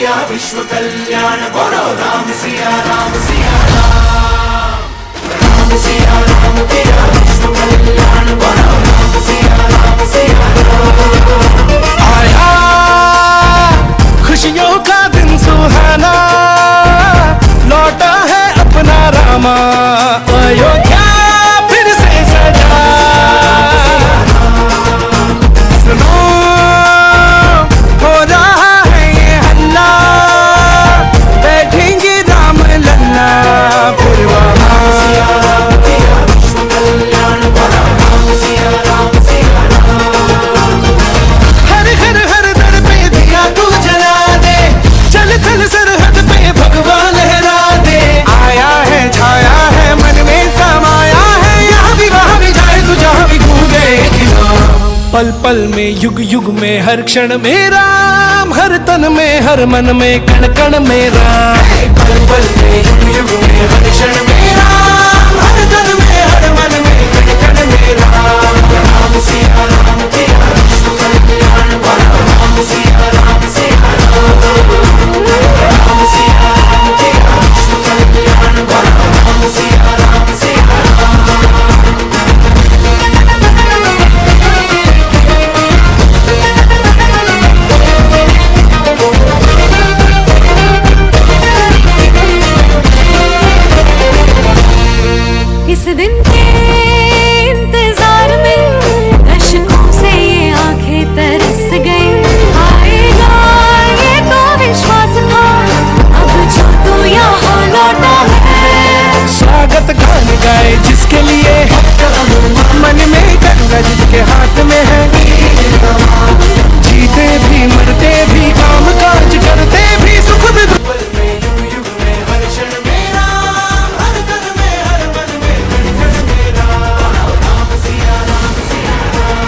किया विश्व कल्याण, बोलो राम सिया राम सिया राम। राम सिया राम किया विश्व कल्याण, बोलो राम सिया राम सिया राम। आया खुशियों का दिन सुहाना, लौटा है अपना रामा, अयोध्या फिर से सजा। सुनो हो रहा है ये हल्ला, बैठेंगे राम लल्ला फिर वहाँ। विश्व कल्याण, बोलो राम सिया राम सिया राम। हर हर हर दर पे दिया तू जला दे, चल चल सरहद पे भगवान लहरा दे। आया है छाया है मन में समाया है, यहाँ भी वहाँ भी जाए तू जहाँ भी कूदे खिलाफ। पल पल में युग युग में हर क्षण में राम, हर तन में हर मन में कण कण में राम। पल पल में युग युग में हर क्षण में राम, हर तन में हर मन में कण कण में राम। राम सिया राम किया विश्व कल्याण, बोलो राम सिया राम सिया राम। राम सिया राम किया विश्व कल्याण, बोलो राम सिया राम सिया राम। इस दिन के इंतजार में दशकों से ये आंखें तरस गई। आएगा ये तो विश्वास था, अब जो तू यहाँ लौटा है। स्वागत गान गाए जिसके लिए, मन में गंगा जिसके हाथ में है। जीते भी मरते भी काम काज करते भी सुख भी दुख। पल में युग युग में हर क्षण में राम, हर तन में हर मन में कण कण में Ram. Ram Siya Ram Siya Ram.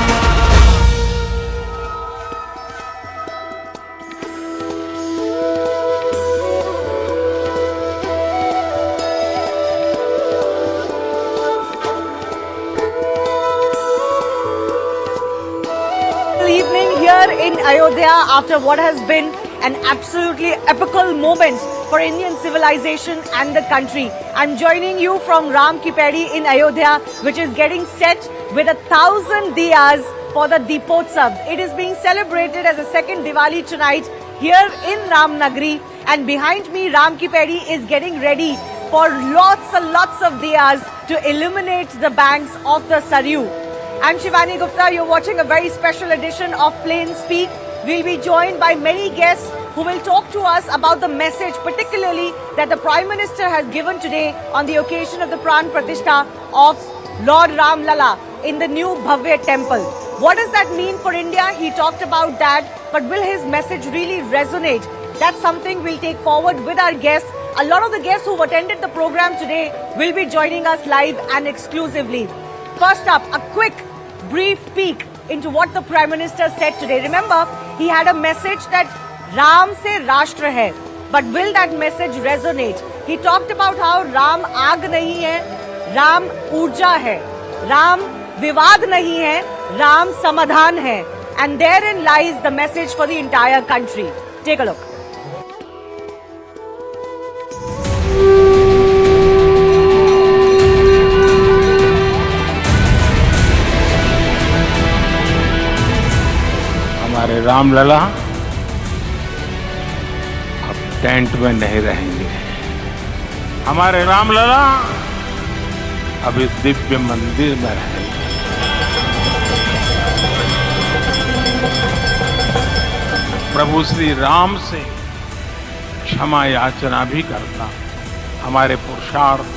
Evening here in Ayodhya after what has been an absolutely epical moment for Indian civilization and the country. I'm joining you from Ram Ki Pedi in Ayodhya, which is getting set with 1,000 diyas for the Deepotsav. It is being celebrated as a second Diwali tonight here in Ramnagri, and behind me Ram Ki Pedi is getting ready for lots and lots of diyas to illuminate the banks of the Saryu. I'm Shivani Gupta. You're watching a very special edition of Plain Speak. We'll be joined by many guests who will talk to us about the message, particularly that the Prime Minister has given today on the occasion of the Pran Pratishtha of Lord Ram Lalla in the new Bhavya temple. What does that mean for India? He talked about that, but will his message really resonate? That's something we'll take forward with our guests. A lot of the guests who've attended the program today will be joining us live and exclusively. First up, a quick, brief peek into what the Prime Minister said today. Remember, he had a message that Ram se Rashtra hai, but will that message resonate? He talked about how Ram आग नहीं है, Ram ऊर्जा है, Ram विवाद नहीं है, Ram समाधान है, and therein lies the message for the entire country. Take a look. हमारे राम लला अब टेंट में नहीं रहेंगे। हमारे राम लला अब इस दिव्य मंदिर में रहेंगे। प्रभु श्री राम से क्षमा याचना भी करता। हमारे पुरुषार्थ,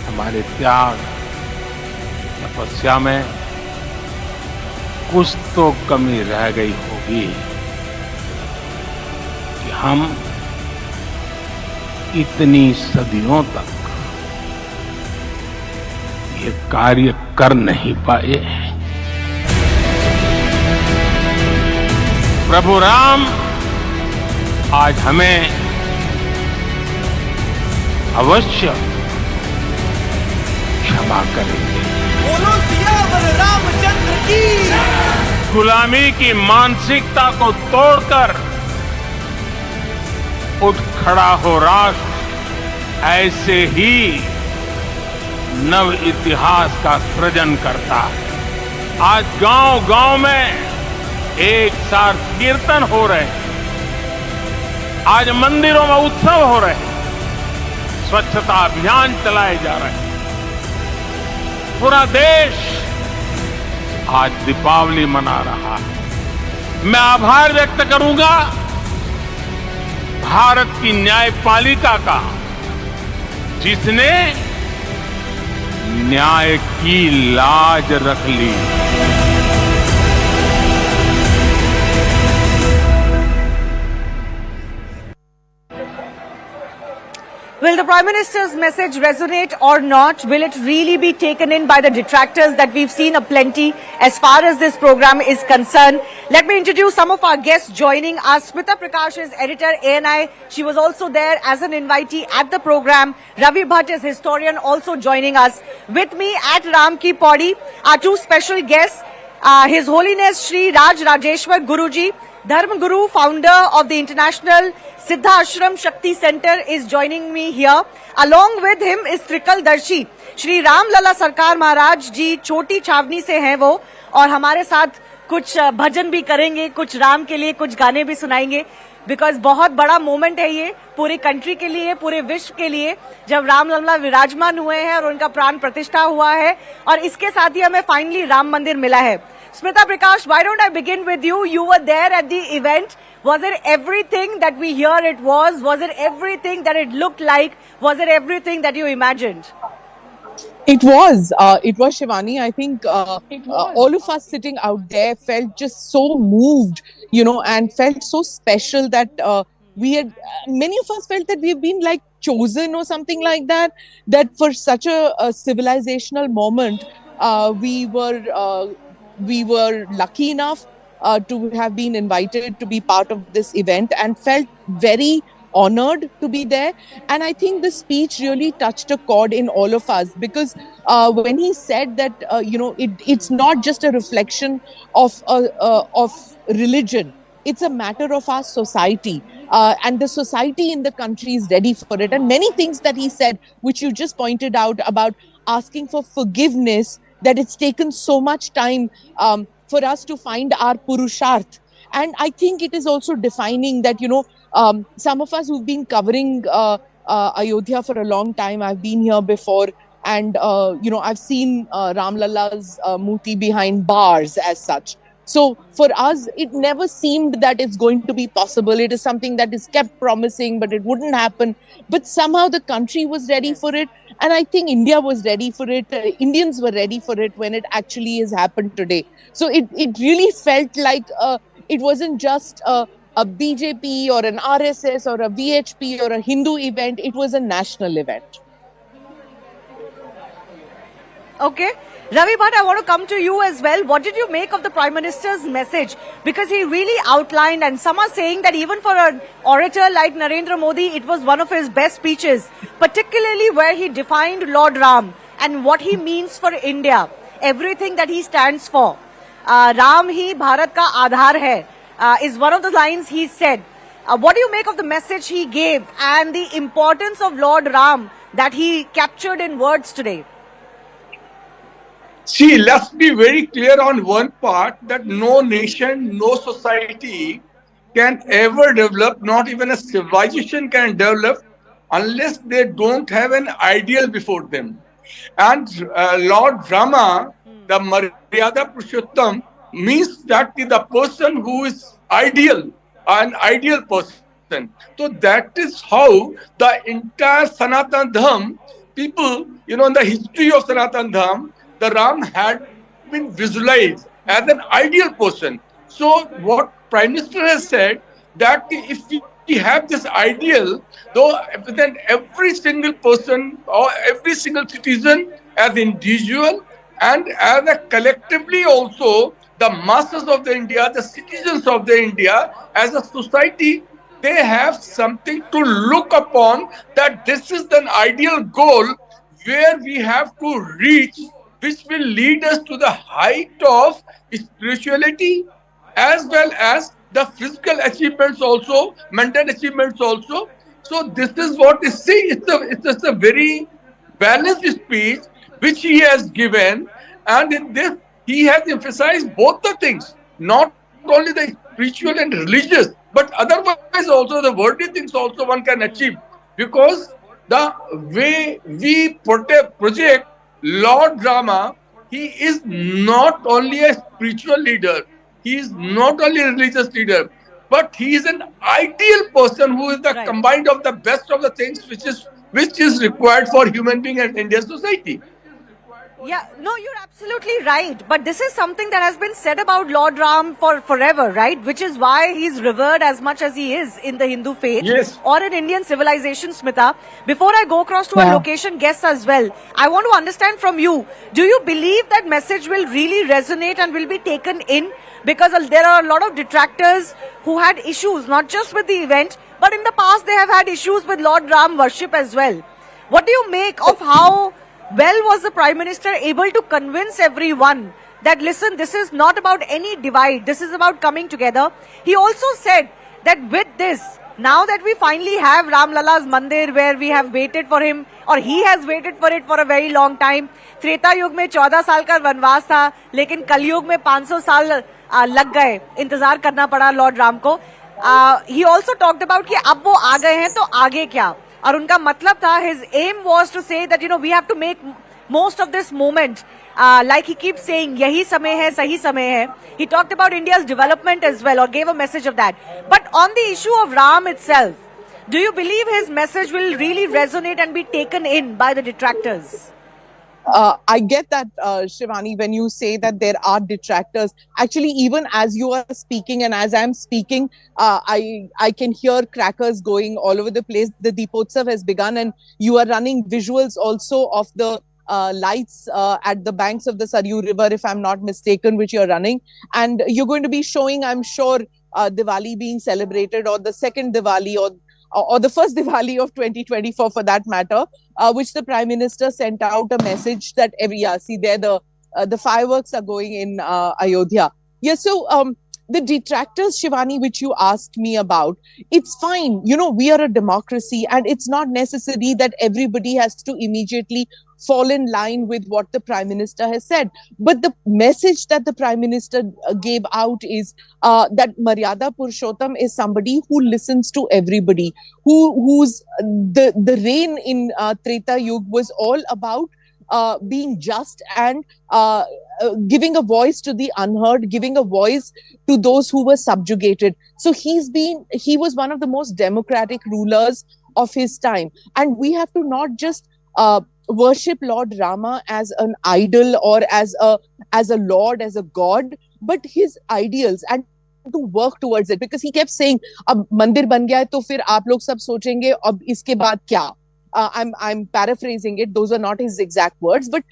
हमारे त्याग, तपस्या में कुछ तो कमी रह गई होगी कि हम इतनी सदियों तक ये कार्य कर नहीं पाए। प्रभु राम आज हमें अवश्य क्षमा करेंगे। बोलो सियावर रामचंद्र की। गुलामी की मानसिकता को तोड़कर उठ खड़ा हो राष्ट्र, ऐसे ही नव इतिहास का सृजन करता है। आज गांव-गांव में एक साथ कीर्तन हो रहे हैं, आज मंदिरों में उत्सव हो रहे हैं, स्वच्छता अभियान चलाए जा रहे हैं। पूरा देश आज दीपावली मना रहा है। मैं आभार व्यक्त करूंगा भारत की न्यायपालिका का, जिसने न्याय की लाज रख ली। Will the Prime Minister's message resonate or not? Will it really be taken in by the detractors that we've seen aplenty as far as this program is concerned? Let me introduce some of our guests joining us. Smita Prakash is editor, ANI. She was also there as an invitee at the program. Ravi Bhatt is historian, also joining us. With me at Ram Ki Pauri are two special guests. His Holiness Shri Raj Rajeshwar Guruji, Dharma Guru, founder of the International Siddha Ashram Shakti Center, is joining me here. Along with him is Trikal Darshi, Shri Ram Lalla Sarkar Maharaj जी छोटी छावनी से हैं वो, और हमारे साथ कुछ भजन भी करेंगे, कुछ राम के लिए कुछ गाने भी सुनाएंगे, बिकॉज बहुत बड़ा मोमेंट है ये पूरी कंट्री के लिए, पूरे विश्व के लिए, जब राम लल्ला विराजमान हुए हैं और उनका प्राण प्रतिष्ठा हुआ है, और इसके साथ ही हमें फाइनली राम मंदिर मिला है। Smita Prakash, why don't I begin with you? You were there at the event. Was it everything that we hear it was? Was it everything that it looked like? Was it everything that you imagined? It was Shivani. I think all of us sitting out there felt just so moved, and felt so special that many of us felt that we've been like chosen or something like that, that for such a civilizational moment, we were lucky enough to have been invited to be part of this event and felt very honored to be there. And I think the speech really touched a chord in all of us, because when he said that it's not just a reflection of religion, it's a matter of our society, and the society in the country is ready for it. And many things that he said, which you just pointed out about asking for forgiveness, that it's taken so much time for us to find our purusharth. And I think it is also defining that, some of us who've been covering Ayodhya for a long time, I've been here before, and, I've seen Ram Lalla's Murti behind bars as such. So for us, it never seemed that it's going to be possible. It is something that is kept promising, but it wouldn't happen. But somehow the country was ready for it. And I think India was ready for it. Indians were ready for it when it actually has happened today. So it really felt like it wasn't just a BJP or an RSS or a VHP or a Hindu event. It was a national event. Okay. Ravi Bhatt, I want to come to you as well. What did you make of the Prime Minister's message? Because he really outlined, and some are saying that even for an orator like Narendra Modi, it was one of his best speeches, particularly where he defined Lord Ram and what he means for India, everything that he stands for. Ram hi Bharat ka aadhar hai, is one of the lines he said. What do you make of the message he gave and the importance of Lord Ram that he captured in words today? See, let's be very clear on one part, that no nation, no society can ever develop, not even a civilization can develop, unless they don't have an ideal before them. And Lord Rama, the Maryada Purushottam, means that the person who is ideal, an ideal person. So that is how the entire Sanatan Dham, people, in the history of Sanatan Dham, the Ram had been visualized as an ideal person. So what Prime Minister has said, that if we have this ideal, though then every single person or every single citizen as individual and as a collectively also the masses of the India, the citizens of the India as a society, they have something to look upon, that this is an ideal goal where we have to reach, which will lead us to the height of spirituality as well as the physical achievements also, mental achievements also. So this is what is see. It's a very balanced speech which he has given, and in this he has emphasized both the things, not only the spiritual and religious, but otherwise also the worldly things also one can achieve, because the way we project Lord Rama, he is not only a spiritual leader, he is not only a religious leader, but he is an ideal person who is the Right. combined of the best of the things which is required for human being and Indian society. Yeah, no, you're absolutely right. But this is something that has been said about Lord Ram for forever, right? Which is why he's revered as much as he is in the Hindu faith Yes. or in Indian civilization, Smita. Before I go across to our Yeah. location guests as well, I want to understand from you, do you believe that message will really resonate and will be taken in? Because there are a lot of detractors who had issues, not just with the event, but in the past they have had issues with Lord Ram worship as well. What do you make of how well was the Prime Minister able to convince everyone that, listen, this is not about any divide, this is about coming together? He also said that with this, now that we finally have Ram Lalla's Mandir, where we have waited for him, or he has waited for it for a very long time. Treta युग में 14 साल का वनवास था, लेकिन कलयुग में 500 साल लग गए, इंतजार करना पड़ा लॉर्ड राम को. He also talked about कि अब वो आ गए हैं तो आगे क्या, और उनका मतलब था, his aim was to say that, we have to make most of this moment. Like he keeps saying, yahi samay hai, sahi samay hai. He talked about India's development as well, or gave a message of that. But on the issue of Ram itself, do you believe his message will really resonate and be taken in by the detractors? I get that, Shivani, when you say that there are detractors. Actually, even as you are speaking and as I'm speaking, I can hear crackers going all over the place. The Deepotsav has begun, and you are running visuals also of the lights at the banks of the Saryu River, if I'm not mistaken, which you're running. And you're going to be showing, I'm sure, Diwali being celebrated, or the second Diwali, or the first Diwali of 2024 for that matter, which the Prime Minister sent out a message that see there the fireworks are going in Ayodhya. Yeah, so the detractors, Shivani, which you asked me about, it's fine. We are a democracy, and it's not necessary that everybody has to immediately fall in line with what the Prime Minister has said. But the message that the Prime Minister gave out is that Maryada Purushottam is somebody who listens to everybody, who's the reign in Treta Yuga was all about being just and giving a voice to the unheard, giving a voice to those who were subjugated. So he was one of the most democratic rulers of his time. And we have to not just worship Lord Rama as an idol or as a lord, as a god, but his ideals, and to work towards it. Because he kept saying, अब मंदिर बन गया है तो फिर आप लोग सब सोचेंगे अब इसके बाद क्या? I'm paraphrasing it. Those are not his exact words, but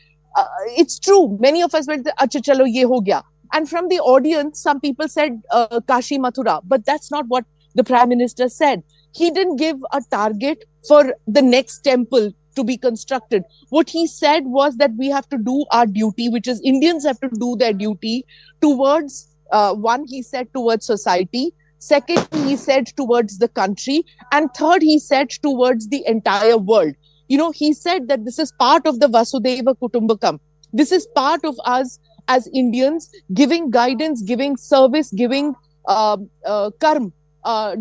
it's true. Many of us went, "Acha chalo ye ho gaya." And from the audience, some people said Kashi Mathura, but that's not what the Prime Minister said. He didn't give a target for the next temple to be constructed. What he said was that we have to do our duty, which is Indians have to do their duty towards, one, he said, towards society. Second, he said towards the country. And third, he said towards the entire world. He said that this is part of the Vasudhaiva Kutumbakam. This is part of us as Indians, giving guidance, giving service, giving karma,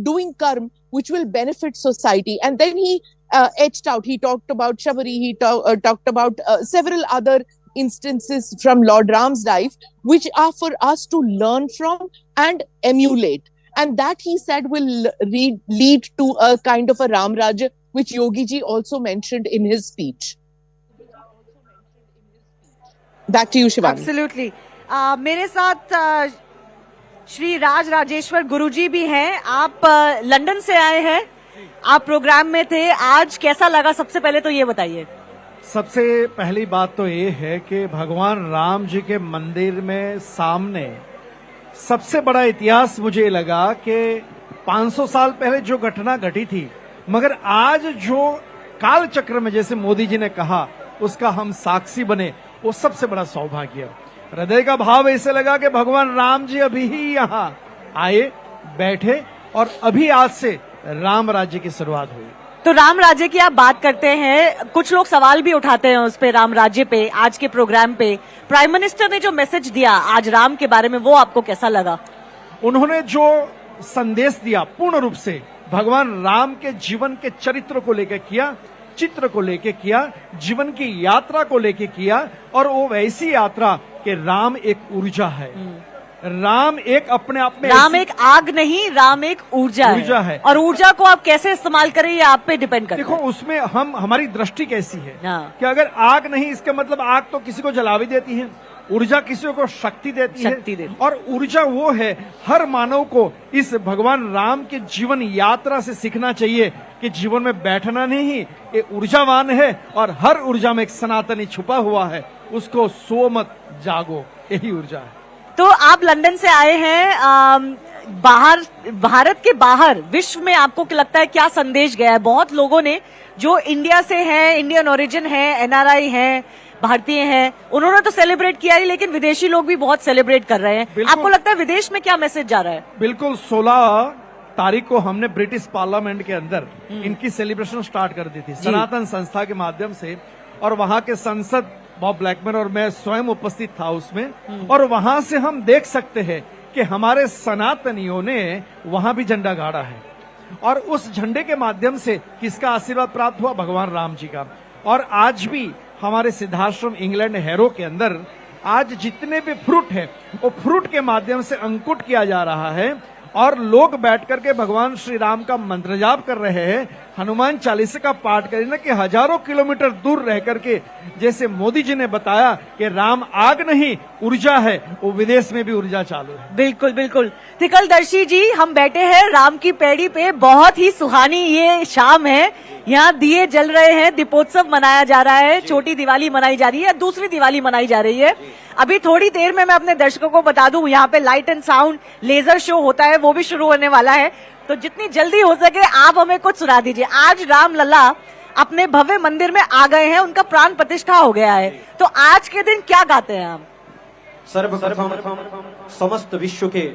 doing karma, which will benefit society. And then he etched out, he talked about Shabari, he talked about several other instances from Lord Ram's life, which are for us to learn from and emulate. And that, he said, will lead to a kind of a Ram Rajya, which Yogi ji also mentioned in his speech. Back to you, Shivani. Absolutely. मेरे साथ श्री राज राजेश्वर गुरुजी भी हैं. आप London से आए हैं, आप programme में थे. आज कैसा लगा, सबसे पहले तो ये बताइए. सबसे पहली बात तो ये है कि भगवान राम जी के मंदिर में सामने सबसे बड़ा इतिहास मुझे लगा कि 500 साल पहले जो घटना घटी थी, मगर आज जो काल चक्र में, जैसे मोदी जी ने कहा, उसका हम साक्षी बने, वो सबसे बड़ा सौभाग्य. हृदय का भाव ऐसे लगा कि भगवान राम जी अभी ही यहाँ आए बैठे और अभी आज से राम राज्य की शुरुआत हुई। तो राम राज्य की आप बात करते हैं, कुछ लोग सवाल भी उठाते हैं उस पे, राम राज्य पे, आज के प्रोग्राम पे प्राइम मिनिस्टर ने जो मैसेज दिया आज राम के बारे में, वो आपको कैसा लगा? उन्होंने जो संदेश दिया पूर्ण रूप से भगवान राम के जीवन के चरित्र को लेकर किया, चित्र को लेकर किया, जीवन की यात्रा को लेकर किया, और वो वैसी यात्रा कि राम एक ऊर्जा है। राम एक अपने आप में, राम एक आग नहीं, राम एक ऊर्जा है। और ऊर्जा को आप कैसे इस्तेमाल करें ये आप पे डिपेंड करता है। देखो उसमें हमारी दृष्टि कैसी है हाँ। कि अगर आग नहीं, इसका मतलब आग तो किसी को जला भी देती है, ऊर्जा किसी को शक्ति देती है। और ऊर्जा वो है, हर मानव को इस भगवान राम के जीवन यात्रा से सीखना चाहिए कि जीवन में बैठना नहीं, ये ऊर्जावान है और हर ऊर्जा में एक सनातनी छुपा हुआ है, उसको सो मत जागो, यही ऊर्जा है। तो आप लंदन से आए हैं, बाहर, भारत के बाहर विश्व में आपको क्या लगता है क्या संदेश गया है? बहुत लोगों ने जो इंडिया से हैं, इंडियन ओरिजिन है, एनआरआई हैं, भारतीय हैं, उन्होंने तो सेलिब्रेट किया ही, लेकिन विदेशी लोग भी बहुत सेलिब्रेट कर रहे हैं। आपको लगता है विदेश में क्या मैसेज जा रहा है? बिल्कुल, 16 तारीख को हमने ब्रिटिश पार्लियामेंट के अंदर इनकी सेलिब्रेशन स्टार्ट कर दी थी सनातन संस्था के माध्यम से, और वहां के सांसद बॉब ब्लैकमैन और मैं स्वयं उपस्थित था उसमें। और वहां से हम देख सकते हैं कि हमारे सनातनियों ने वहां भी झंडा गाड़ा है, और उस झंडे के माध्यम से किसका आशीर्वाद प्राप्त हुआ? भगवान राम जी का। और आज भी हमारे सिद्धाश्रम इंग्लैंड हैरो के अंदर आज जितने भी फ्रूट है, वो फ्रूट के माध्यम से अंकुट किया जा रहा है, और लोग बैठ करके भगवान श्री राम का मंत्र जाप कर रहे हैं, हनुमान चालीसा का पाठ करें ना, कि हजारों किलोमीटर दूर रह करके, जैसे मोदी जी ने बताया कि राम आग नहीं ऊर्जा है, वो विदेश में भी ऊर्जा चालू है। बिल्कुल बिल्कुल। थिकलदर्शी जी, हम बैठे हैं राम की पैड़ी पे, बहुत ही सुहानी ये शाम है, यहाँ दिए जल रहे हैं, दीपोत्सव मनाया जा रहा है, छोटी दिवाली मनाई जा रही है, दूसरी दिवाली मनाई जा रही है। अभी थोड़ी देर में मैं अपने दर्शकों को बता दूं, यहाँ पे light and sound laser show होता है, वो भी शुरू होने वाला है, तो जितनी जल्दी हो सके आप हमें कुछ सुना दीजिए। आज राम लल्ला अपने भव्य मंदिर में आ गए हैं, उनका प्राण प्रतिष्ठा हो गया है, तो आज के दिन क्या गाते हैं हम? सर्वप्रथम समस्त विश्व के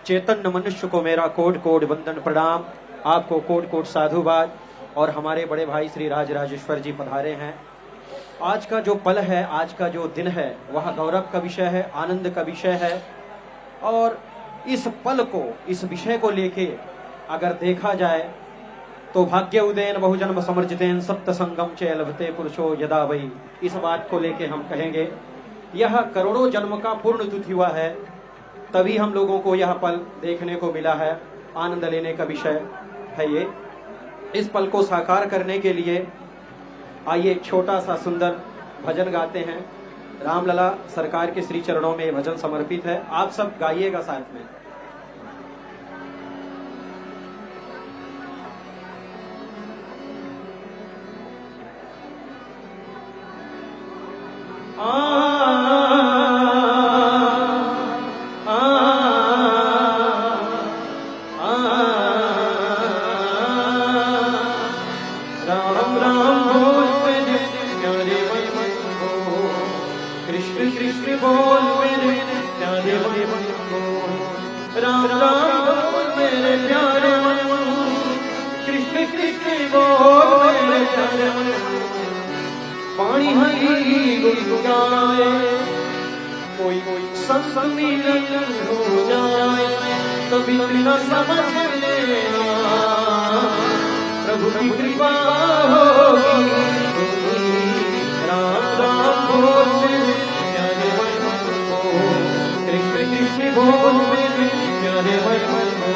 चैतन्य मनुष्य को मेरा कोटि कोटि वंदन प्रणाम, आपको कोटि कोटि साधुवाद। और हमारे बड़े भाई श्री राजराजेश्वर जी पधारे हैं। आज का जो पल है, आज का जो दिन है, वह गौरव का विषय है, आनंद का विषय है। और इस पल को, इस विषय को लेके अगर देखा जाए तो भाग्य उदयन बहुजन्म समर्जितेन सप्त संगम च लभते पुरुषो यदा वही, इस बात को लेके हम कहेंगे यह करोड़ों जन्म का पूर्ण तिथि हुआ है, तभी हम लोगों को यह पल देखने को मिला है। आनंद लेने का विषय है ये। इस पल को साकार करने के लिए आइए एक छोटा सा सुंदर भजन गाते हैं। रामलला सरकार के श्री चरणों में भजन समर्पित है, आप सब गाइएगा साथ में। पानी हरी गुनगुनाए, कोई सम्मिलन हो जाए, तभी न समझ लेना प्रभु की कृपा होगी। राम राम बोल मेरे प्यारे मन को, कृष्ण कृष्ण बोल मेरे प्यारे मन को।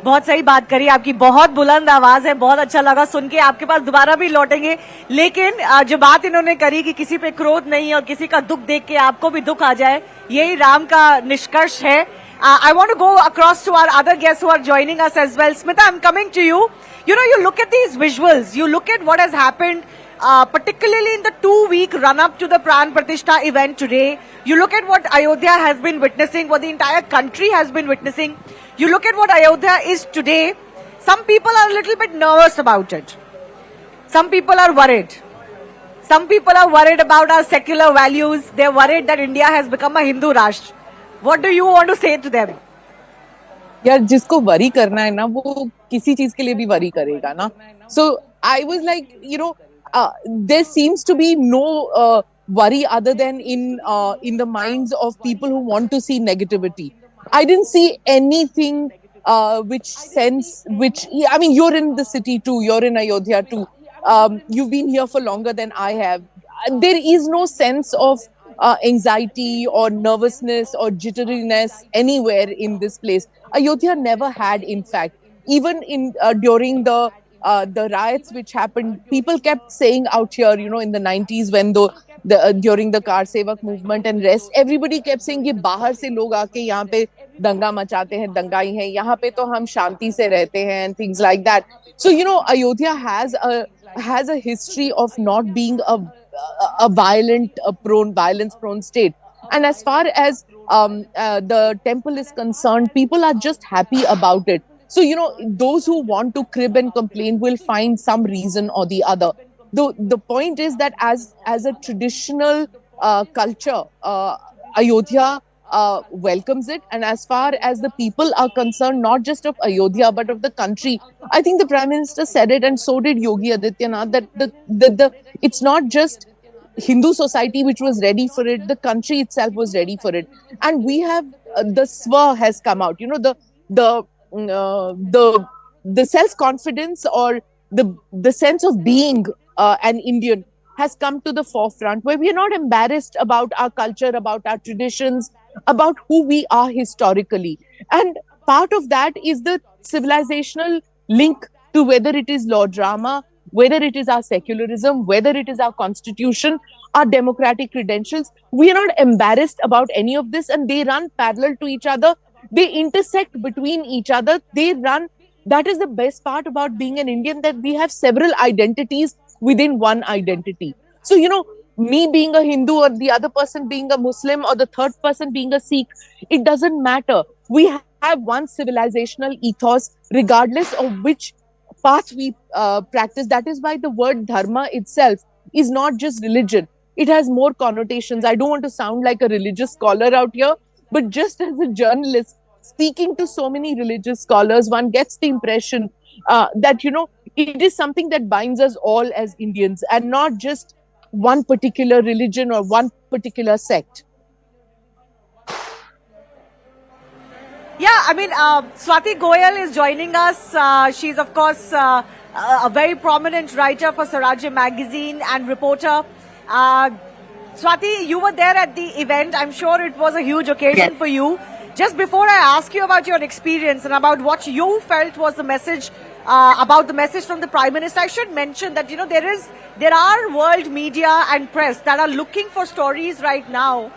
बहुत सही बात करी, आपकी बहुत बुलंद आवाज है, बहुत अच्छा लगा सुन के, आपके पास दोबारा भी लौटेंगे। लेकिन जो बात इन्होंने करी कि किसी पे क्रोध नहीं और किसी का दुख देख के आपको भी दुख आ जाए, यही राम का निष्कर्ष है। I want to go across to our other guests who are joining us as well. Smita, I'm coming to you. You know, you look at these visuals, you look at what has happened, particularly in the 2-week run-up to the Pran Pratishtha event today. You look at what Ayodhya has been witnessing, what the entire country has been witnessing. You look at what Ayodhya is today. Some people are a little bit nervous about it. Some people are worried. Some people are worried about our secular values. They're worried that India has become a Hindu Rashtra. What do you want to say to them? यार जिसको worry करना है ना वो किसी चीज के लिए भी वरी करेगा ना. So I was like, you know, there seems to be no worry other than in the minds of people who want to see negativity. I didn't see anything which I mean, you're in the city too, you're in Ayodhya too. You've been here for longer than I have. There is no sense of anxiety or nervousness or jitteriness anywhere in this place. Ayodhya never had, in fact. Even in during the riots which happened, people kept saying out here, you know, in the 90s when during the Car Sevak movement and rest, everybody kept saying कि बाहर से लोग आके यहाँ पे दंगा मचाते हैं, दंगाई हैं, यहाँ पे तो हम शांति से रहते हैं and things like that. So, you know, Ayodhya has a history of not being a violence-prone state. And as far as the temple is concerned, people are just happy about it. So, you know, those who want to crib and complain will find some reason or the other. The point is that as a traditional culture, Ayodhya welcomes it. And as far as the people are concerned, not just of Ayodhya, but of the country, I think the Prime Minister said it, and so did Yogi Adityanath, that it's not just Hindu society which was ready for it, the country itself was ready for it. And we have, the swa has come out, you know, the self-confidence or the sense of being an Indian has come to the forefront, where we are not embarrassed about our culture, about our traditions, about who we are historically. And part of that is the civilizational link to whether it is Lord Rama, whether it is our secularism, whether it is our constitution, our democratic credentials. We are not embarrassed about any of this, and they run parallel to each other. They intersect between each other. They run. That is the best part about being an Indian, that we have several identities within one identity. So, you know, me being a Hindu or the other person being a Muslim or the third person being a Sikh, it doesn't matter. We have one civilizational ethos, regardless of which path we practice. That is why the word dharma itself is not just religion. It has more connotations. I don't want to sound like a religious scholar out here, but just as a journalist, speaking to so many religious scholars, one gets the impression that, you know, it is something that binds us all as Indians and not just one particular religion or one particular sect. Yeah, I mean, Swati Goyal is joining us. She's, of course, a very prominent writer for Swarajya magazine and reporter. Swati, you were there at the event. I'm sure it was a huge occasion for you. Just before I ask you about your experience and about what you felt was the message, about the message from the Prime Minister, I should mention that, you know, there are world media and press that are looking for stories right now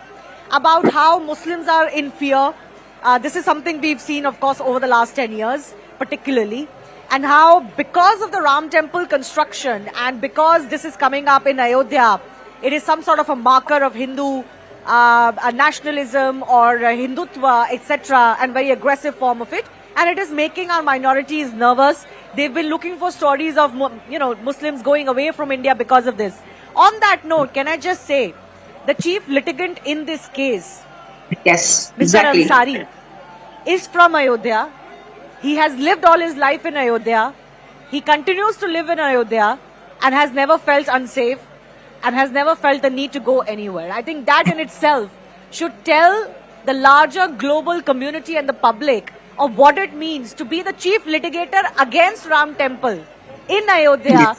about how Muslims are in fear. This is something we've seen, of course, over the last 10 years, particularly. And how, because of the Ram temple construction and because this is coming up in Ayodhya, it is some sort of a marker of Hindu nationalism or Hindutva, etc., and very aggressive form of it. And it is making our minorities nervous. They've been looking for stories of, you know, Muslims going away from India because of this. On that note, can I just say, the chief litigant in this case, yes, Mr. exactly. Ansari, is from Ayodhya. He has lived all his life in Ayodhya. He continues to live in Ayodhya and has never felt unsafe and has never felt the need to go anywhere. I think that in itself should tell the larger global community and the public of what it means to be the chief litigator against Ram Temple in Ayodhya,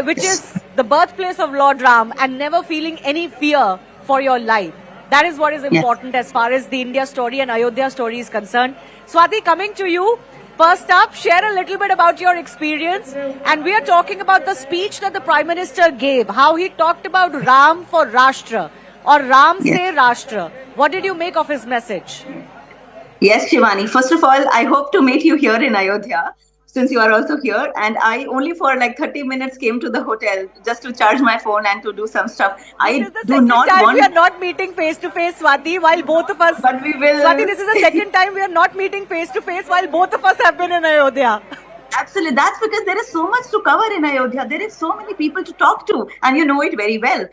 which is the birthplace of Lord Ram, and never feeling any fear for your life. That is what is important as far as the India story and Ayodhya story is concerned. Swati, coming to you, First up, share a little bit about your experience. And we are talking about the speech that the Prime Minister gave, how he talked about Ram for Rashtra or Ram se Rashtra. What did you make of his message? Yes, Shivani. First of all, I hope to meet you here in Ayodhya, since you are also here. And I only for like 30 minutes came to the hotel just to charge my phone and to do some stuff. This is the second time we are not meeting face to face, Swati, while both of us. But we will. Swati, this is the second time we are not meeting face to face while both of us have been in Ayodhya. Absolutely. That's because there is so much to cover in Ayodhya. There is so many people to talk to, and you know it very well.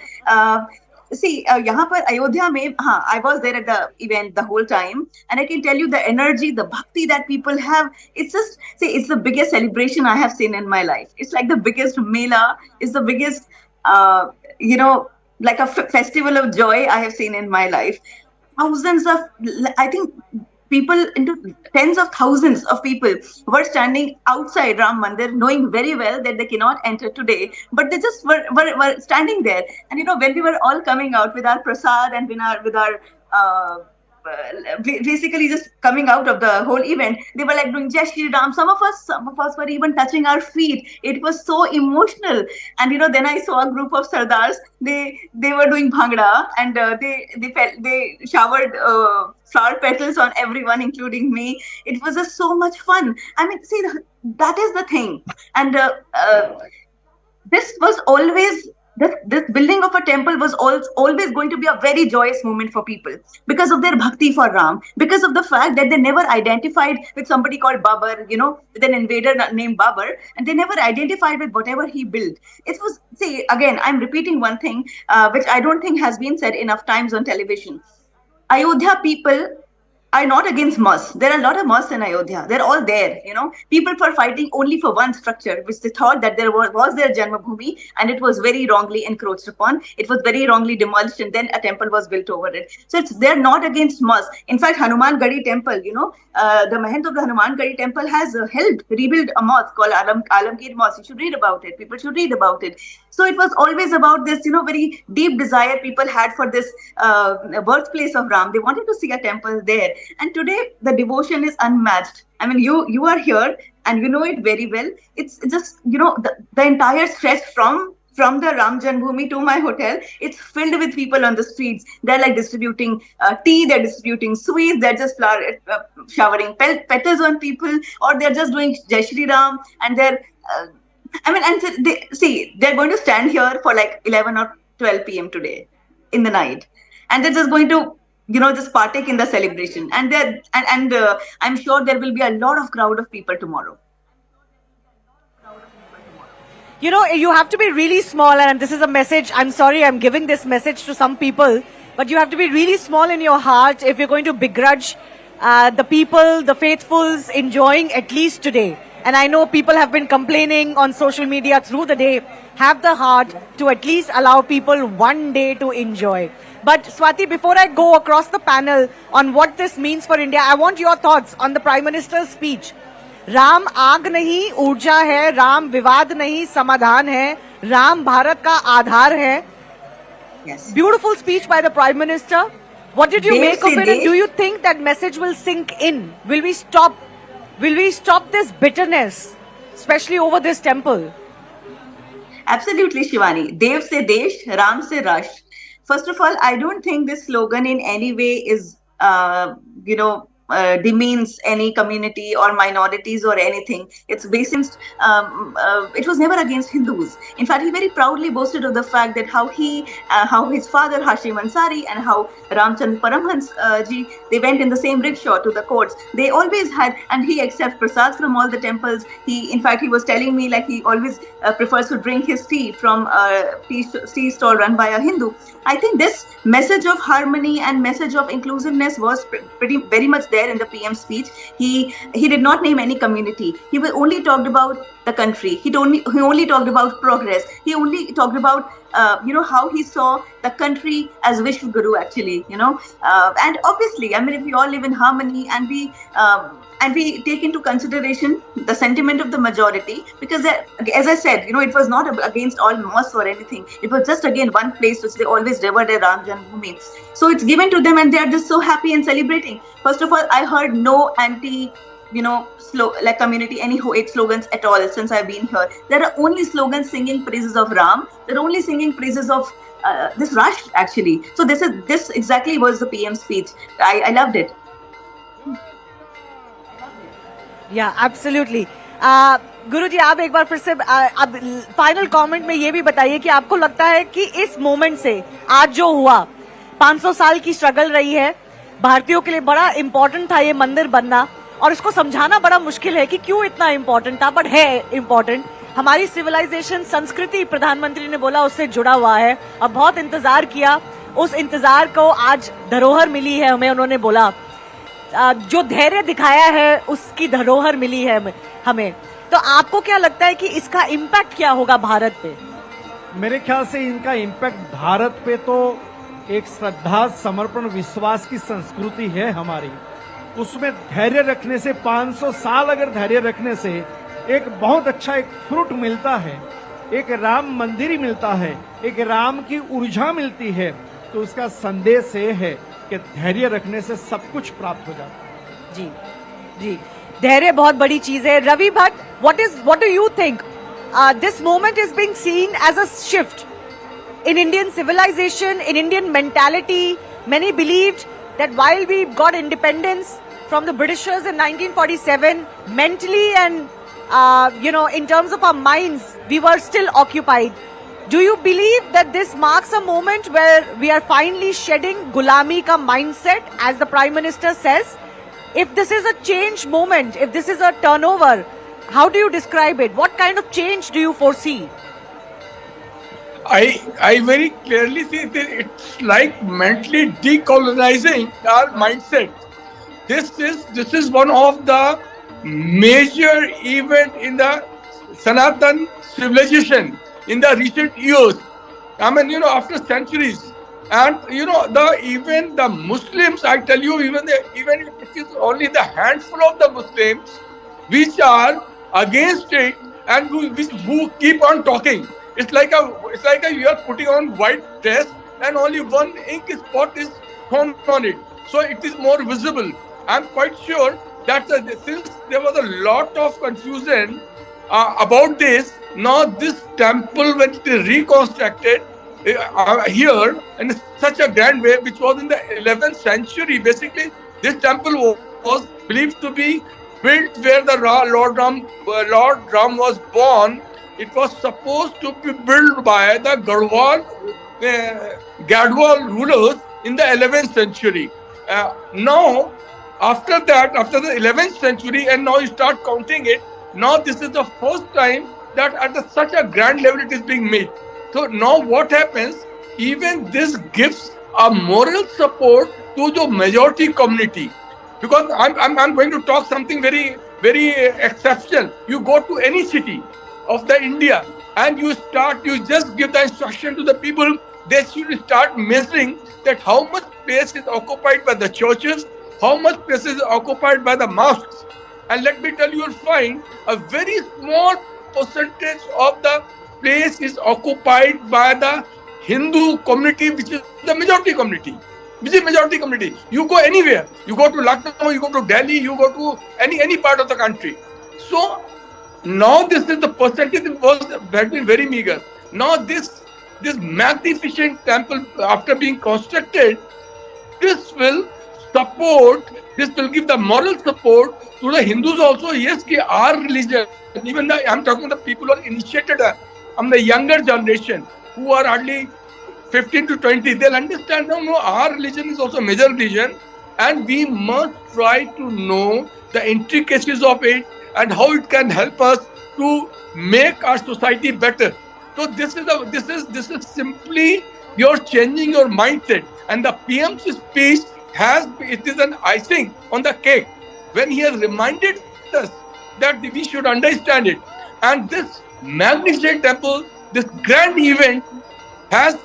यहाँ पर अयोध्या में I was there at the event the whole time, and I can tell you the energy, the bhakti that people have. It's just it's the biggest celebration I have seen in my life. It's like the biggest mela. It's the biggest like a festival of joy I have seen in my life. Thousands of, I think, people, into tens of thousands of people were standing outside Ram Mandir, knowing very well that they cannot enter today, but they just were standing there. And when we were all coming out with our prasad and with our basically just coming out of the whole event, they were like doing Jai Shri Ram. Some of us were even touching our feet. It was so emotional. And then I saw a group of Sardars. They were doing bhangra, and they showered flower petals on everyone, including me. It was just so much fun. I mean, see, that is the thing. And this was always. This building of a temple was always going to be a very joyous moment for people because of their bhakti for Ram, because of the fact that they never identified with somebody called Babur, with an invader named Babur, and they never identified with whatever he built. It was, again, I'm repeating one thing which I don't think has been said enough times on television. Ayodhya people are not against mosques. There are a lot of mosques in Ayodhya. They're all there, People were fighting only for one structure, which they thought that there was their Janmbhoomi, and it was very wrongly encroached upon. It was very wrongly demolished, and then a temple was built over it. So they're not against mosques. In fact, Hanuman Gadi temple, the Mahant of the Hanuman Gadi temple has helped rebuild a mosque called Alamgir Mosque. You should read about it. People should read about it. So it was always about this, very deep desire people had for this birthplace of Ram. They wanted to see a temple there. And today, the devotion is unmatched. I mean, you are here and you know it very well. It's just, the entire stretch from the Ram Janmabhoomi to my hotel, it's filled with people on the streets. They're like distributing tea, they're distributing sweets, they're just showering petals on people, or they're just doing Jai Shri Ram, and they're they're going to stand here for like 11 or 12 p.m. today in the night, and they're just going to just partake in the celebration, and I'm sure there will be a lot of crowd of people tomorrow. You have to be really small, and this is a message. I'm sorry, I'm giving this message to some people, but you have to be really small in your heart if you're going to begrudge the people, the faithfuls enjoying at least today. And I know people have been complaining on social media through the day. Have the heart to at least allow people one day to enjoy. But Swati, before I go across the panel on what this means for India, I want your thoughts on the Prime Minister's speech. Ram आग नहीं ऊर्जा है, राम विवाद नहीं समाधान है, राम भारत का आधार है. Yes. Beautiful speech by the Prime Minister. What did you make of it, and do you think that message will sink in? Will we stop this bitterness, especially over this temple? Absolutely, Shivani. Dev se desh, Ram se Rashtra. First of all, I don't think this slogan in any way is, demeans any community or minorities or anything. It's basically, it was never against Hindus. In fact, he very proudly boasted of the fact that how his father Hashim Ansari and how Ramchand Paramhans ji, they went in the same rickshaw to the courts. They always had, and he accepts prasad from all the temples. In fact, he was telling me like he always prefers to drink his tea from a tea stall run by a Hindu. I think this message of harmony and message of inclusiveness was very much there in the PM's speech. He did not name any community. He only talked about the country. He only talked about progress. He only talked about how he saw the country as Vishwa Guru actually. And obviously, I mean, if we all live in harmony and we take into consideration the sentiment of the majority, because as I said, it was not against all mosques or anything. It was just again one place which they always revered as Ram Janmabhoomi. So it's given to them, and they are just so happy and celebrating. First of all, I heard no like community any hate slogans at all since I've been here. There are only slogans singing praises of Ram. They're only singing praises of this Rashtra actually. So this exactly was the PM speech. I loved it. या absolutely गुरुजी, आप एक बार फिर से अब final comment में ये भी बताइए कि आपको लगता है कि इस मोमेंट से आज जो हुआ 500 साल की स्ट्रगल रही है, भारतीयों के लिए बड़ा इंपॉर्टेंट था ये मंदिर बनना, और इसको समझाना बड़ा मुश्किल है कि क्यों इतना इंपॉर्टेंट था, बट है इंपॉर्टेंट। हमारी सिविलाइजेशन, संस्कृति, प्रधानमंत्री ने बोला, उससे जुड़ा हुआ है और बहुत इंतजार किया, उस इंतजार को आज धरोहर मिली है हमें। उन्होंने बोला जो धैर्य दिखाया है उसकी धरोहर मिली है हमें। तो आपको क्या लगता है कि इसका इम्पैक्ट क्या होगा भारत पे? मेरे ख्याल से इनका इम्पैक्ट भारत पे तो एक श्रद्धा, समर्पण, विश्वास की संस्कृति है हमारी, उसमें धैर्य रखने से 500 साल अगर धैर्य रखने से एक बहुत अच्छा एक फ्रूट मिलता है, एक राम मंदिर ही मिलता है, एक राम की ऊर्जा मिलती है, तो उसका संदेश ये है कि धैर्य रखने से सब कुछ प्राप्त हो जाता है। जी जी, धैर्य बहुत बड़ी चीज है। Ravi Bhatt, what do you think? This moment is being seen as a shift in Indian civilization, in Indian mentality. Many believed that while we got independence from the Britishers in 1947, mentally and in terms of our minds, we were still occupied. Do you believe that this marks a moment where we are finally shedding gulami ka mindset, as the Prime Minister says? If this is a change moment, if this is a turnover, how do you describe it? What kind of change do you foresee? I very clearly see that it's like mentally decolonizing our mindset. This is one of the major event in the Sanatan civilization in the recent years. I mean, after centuries. And, even the Muslims, I tell you, even if it is only the handful of the Muslims which are against it and who keep on talking. It's like you are putting on white dress and only one ink spot is thrown on it. So it is more visible. I'm quite sure that since there was a lot of confusion about this, now this temple, when it is reconstructed here in such a grand way, which was in the 11th century, basically this temple was believed to be built where the Lord Ram was born. It was supposed to be built by the Gadwal rulers in the 11th century. Now, after the 11th century, and now you start counting it, now this is the first time that at such a grand level it is being made. So now what happens, even this gives a moral support to the majority community. Because I'm going to talk something very, very exceptional. You go to any city of the India and you just give the instruction to the people, they should start measuring that how much space is occupied by the churches, how much space is occupied by the mosques. And let me tell you, you'll find a very small percentage of the place is occupied by the Hindu community, which is the majority community. You go anywhere. You go to Lucknow, you go to Delhi, you go to any part of the country. So now this is the percentage had been very meager. Now this magnificent temple, after being constructed, this will give the moral support to the Hindus also. Yes, our religion, even I'm talking the people who are initiated, the younger generation who are hardly 15 to 20, they'll understand, no, our religion is also a major religion and we must try to know the intricacies of it and how it can help us to make our society better. So this is simply you're changing your mindset, and the PM's speech is an icing on the cake when he has reminded us that we should understand it. And this magnificent temple, this grand event has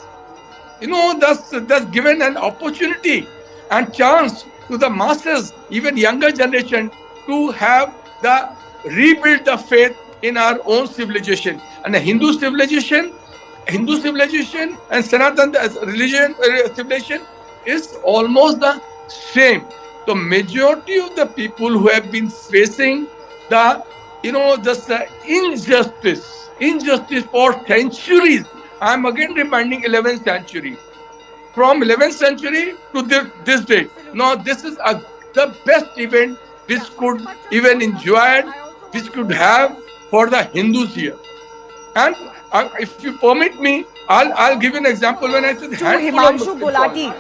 thus given an opportunity and chance to the masses, even younger generation, to have rebuild the faith in our own civilization. And the Hindu civilization and Sanatan civilization is almost the same. The majority of the people who have been facing the, just injustice for centuries. I am again reminding 11th century. From 11th century to this day. Now, this is the best event which could even enjoy, which could have for the Hindus here. And if you permit me, I'll give you an example when I said to Himanshu Gulati.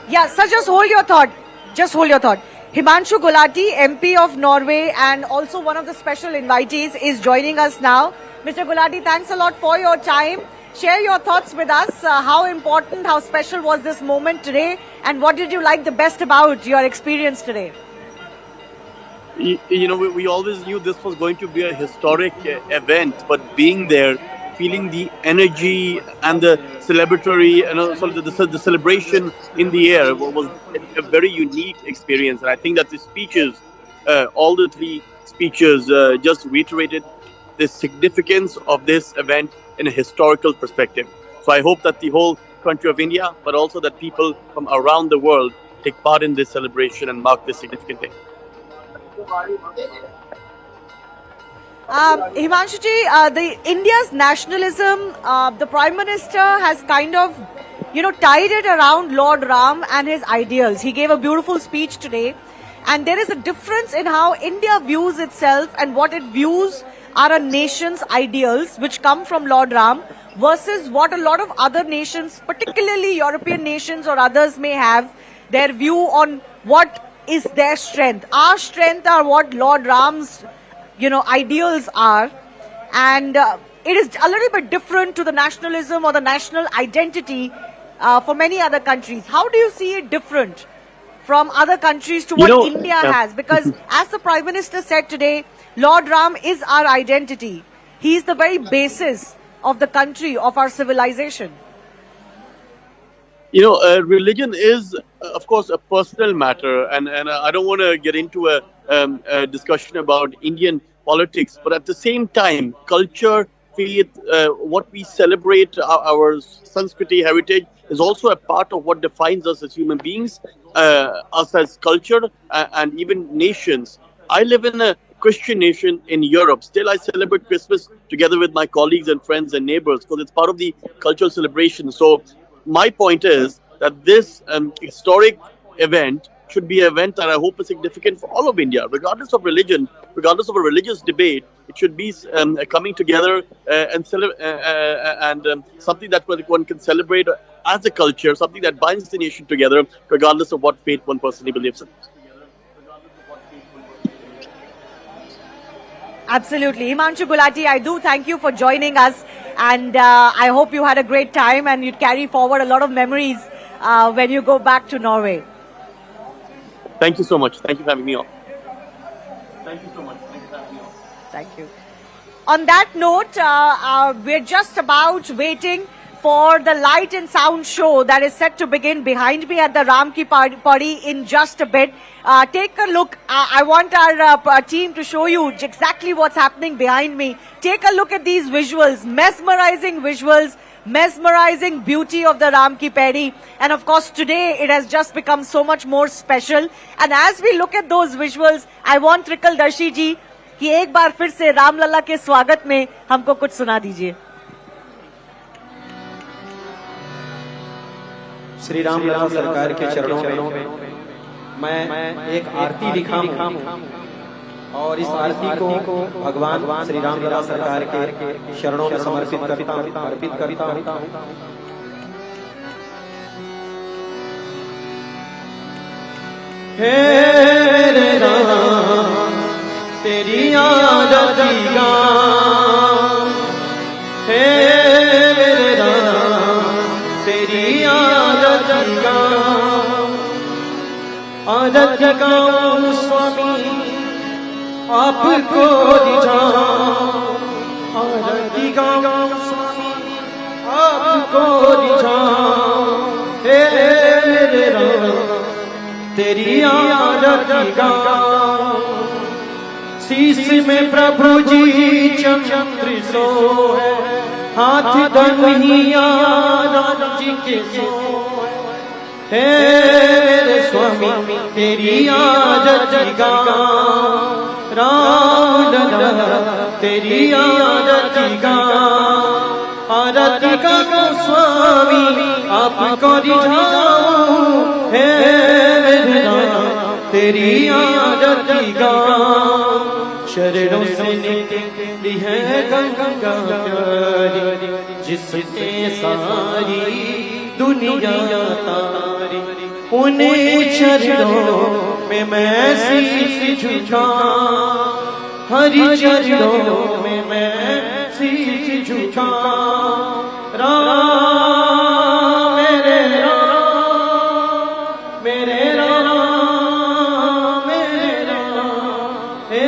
Yeah, sir, just hold your thought. Himanshu Gulati, MP of Norway and also one of the special invitees, is joining us now. Mr. Gulati, thanks a lot for your time. Share your thoughts with us. How important, how special was this moment today? And what did you like the best about your experience today? We always knew this was going to be a historic event, but being there, feeling the energy and the celebratory, the celebration in the air was a very unique experience. And I think that the speeches, all the three speeches, just reiterated the significance of this event in a historical perspective. So I hope that the whole country of India, but also that people from around the world take part in this celebration and mark this significant day. Himanshuji, the India's nationalism, the Prime Minister has kind of, tied it around Lord Ram and his ideals. He gave a beautiful speech today, and there is a difference in how India views itself and what it views are a nation's ideals, which come from Lord Ram, versus what a lot of other nations, particularly European nations or others, may have their view on what is their strength. Our strength are what Lord Ram's ideals are, and it is a little bit different to the nationalism or the national identity for many other countries. How do you see it different from other countries to what India has? Because as the Prime Minister said today, Lord Ram is our identity. He is the very basis of the country, of our civilization. Religion is, of course, a personal matter, and I don't want to get into a discussion about Indian politics, but at the same time, culture, faith, what we celebrate, our Sanskriti heritage, is also a part of what defines us as human beings, us as culture, and even nations. I live in a Christian nation in Europe. Still, I celebrate Christmas together with my colleagues and friends and neighbors because it's part of the cultural celebration. So my point is that this historic event should be an event that I hope is significant for all of India, regardless of religion, regardless of a religious debate. It should be coming together and something that one can celebrate as a culture, something that binds the nation together, regardless of what faith one personally believes in. Absolutely. Himanshu Gulati, I do thank you for joining us, and I hope you had a great time and you'd carry forward a lot of memories when you go back to Norway. Thank you so much. Thank you for having me on. Thank you so much. Thank you for having me on. Thank you. On that note, we're just about waiting for the light and sound show that is set to begin behind me at the Ram Ki Padi in just a bit. Take a look. I want our team to show you exactly what's happening behind me. Take a look at these visuals, mesmerizing beauty of the Ram Ki Padi. And of course, today it has just become so much more special. And as we look at those visuals, I want Trikaldarshi ji कि एक बार फिर से राम लल्ला के स्वागत में हमको कुछ सुना दीजिए. श्री राम लल्ला सरकार के चरणों में मैं एक आरती लिखा हूँ और इस आरती को भगवान श्री राम लल्ला सरकार के चरणों में समर्पित करता हूँ. हे राम तेरी आरती गाऊं, हे मेरे राम तेरी आरती गाऊं, आरती गाऊं स्वामी आपको रिझाऊं, आरती गाऊं स्वामी आपको रिझाऊं, हे मेरे राम तेरी आरती गाऊं. शीश में प्रभु जी चंद्र सोए, हाथ धनुहिया राम जी के सोए, हे मेरे स्वामी तेरी आरती गाऊं, राम लला तेरी आरती गाऊं, आरती गाऊं स्वामी आपको रिझाऊं, हे मेरे राम तेरी आरती गाऊं, शरणों से निकली है गंगा प्यारी, जिससे सारी दुनिया तारी, उन्हीं चरणों में मैं शीश झुकाऊं, हरि चरणों में मैं शीश झुकाऊं, राम मेरे राम, मेरे राम, मेरे राम, हे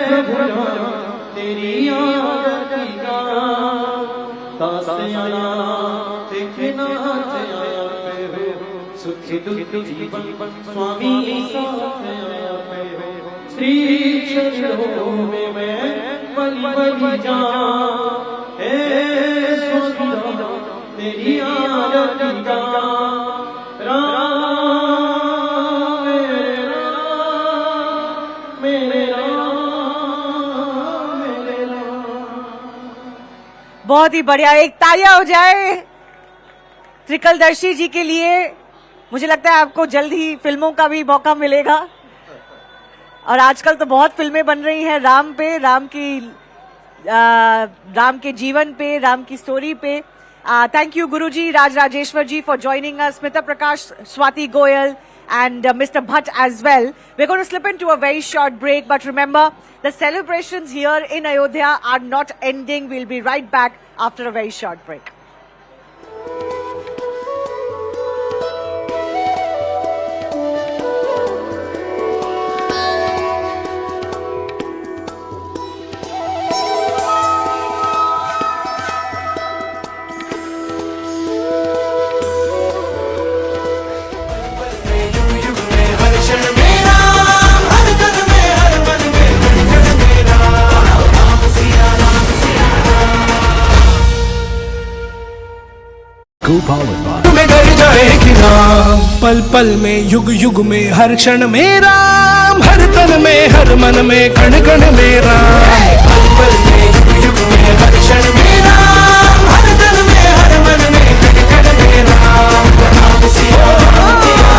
प्रभु राम तेरी आरती गाऊं, दास आया देखना आया सुखी दुखी जीवन स्वामी साथ आया, श्री चरणों में मैं बलि जाऊं, हे स्वामी तेरी आरती गाऊं, राम मेरे राम, मेरे राम। बहुत ही बढ़िया, एक तालियां हो जाए त्रिकलदर्शी जी के लिए। मुझे लगता है आपको जल्द ही फिल्मों का भी मौका मिलेगा, और आजकल तो बहुत फिल्में बन रही हैं राम पे, राम के जीवन पे, राम की स्टोरी पे। Thank you Guruji, Raj Rajeshwar ji for joining us, Smita Prakash, Swati Goyal and Mr. Bhatt as well. We're going to slip into a very short break, but remember the celebrations here in Ayodhya are not ending. We'll be right back after a very short break. में घर जाएगी राम, पल पल में युग युग में हर क्षण में राम, हर तन में हर मन में कण कण में राम, पल पल में युग युग में हर क्षण में राम, हर तन में हर मन में कण कण में राम, राम सिया राम सिया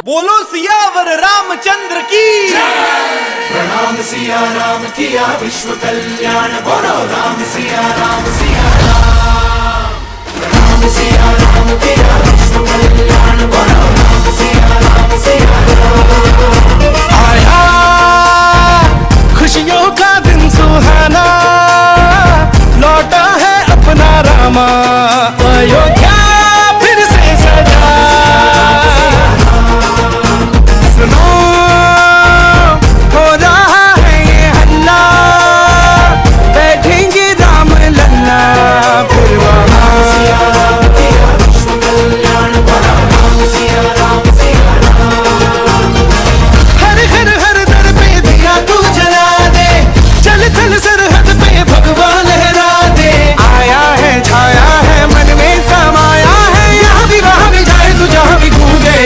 बोलो सियावर रामचंद्र की, प्रणाम सिया राम किया विश्व कल्याण, बोलो राम सिया राम प्रणाम सिया राम किया विश्व कल्याण, बोलो राम सिया राम आया खुशियों का दिन सुहाना, लौटा है अपना रामा, अयोध्या फिर से सजा, सुनो हो रहा है ये हल्ला, बैठेंगे राम लल्ला फिर वहाँ, विश्व कल्याण, बोलो राम सिया राम हर हर हर दर पे दिया तू जला दे, चल थल सरहद पे भगवा लहरा दे, आया है छाया है मन में समाया है, यहाँ भी वहाँ भी जाए तू जहाँ भी गूंजे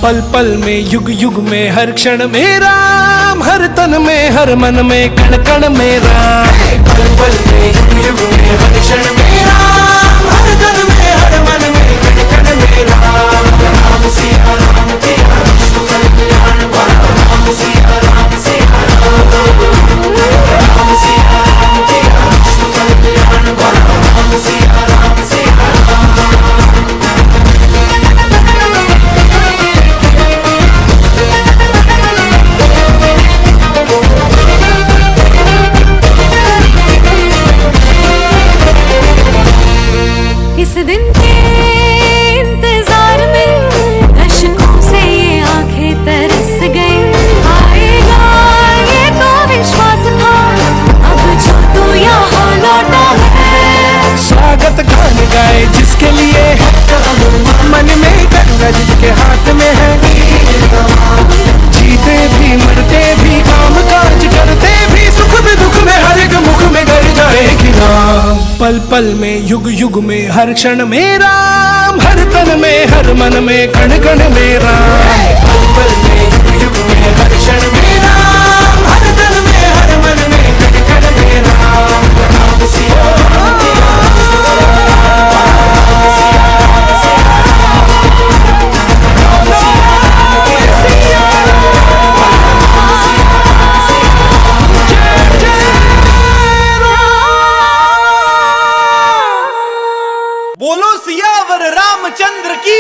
पल पल में युग युग में हर क्षण में राम, हर तन में हर मन में कण कण में राम, पल पल में युग युग में हर क्षण में राम, हर तन में हर मन में कण कण में राम, राम सिया राम किया विश्व कल्याण, बोलो राम सिया राम राम सिया राम किया विश्व कल्याण, बोलो राम सिया राम पल में युग युग में हर क्षण में राम, हर तन में हर मन में कण कण में राम। पल पल में युग युग में हर क्षण में राम, हर तन में हर मन में कण कण में राम। राम सिया राम सिया बोलो सियावर रामचंद्र की।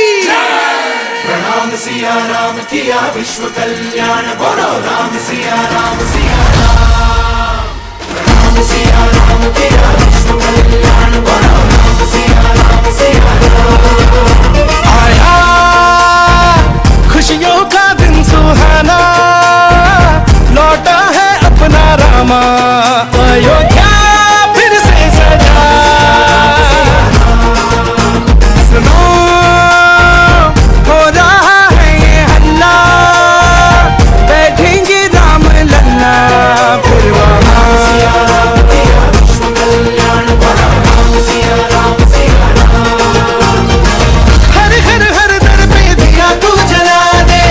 प्रणाम सिया राम किया विश्व कल्याण, बोलो राम सिया राम सिया राम। प्रणाम सिया राम किया विश्व कल्याण, बोलो राम सिया राम सिया राम। आया खुशियों का दिन सुहाना, लौटा है अपना रामा, अयोध्या फिर से सजा। सुनो हो रहा है ये हल्ला, बैठेंगे राम लल्ला फिर वहाँ। सिया राम किया विश्व कल्याण, बोलो राम सिया राम सिया राम। हर हर हर दर पे दिया तू जला दे,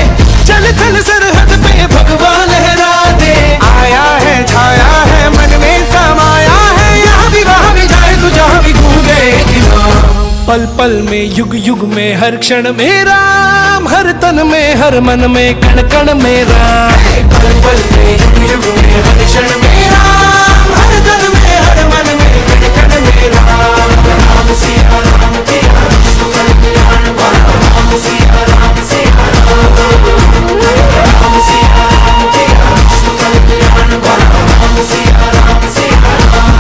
चल थल सरहद पे भगवा लहरा दे। आया है छाया है मन में समाया है, यहाँ भी वहाँ भी जाए तू जहाँ भी गूंजे इमाम। पल पल में युग युग में हर क्षण में राम, हर तन में हर मन में कण कण में राम। पल पल में युग युग में हर क्षण में राम, हर तन में हर मन में कण कण में राम। राम सिया राम किया विश्व कल्याण, बोलो राम सिया राम सिया राम। राम सिया राम किया विश्व कल्याण, बोलो राम सिया राम सिया राम।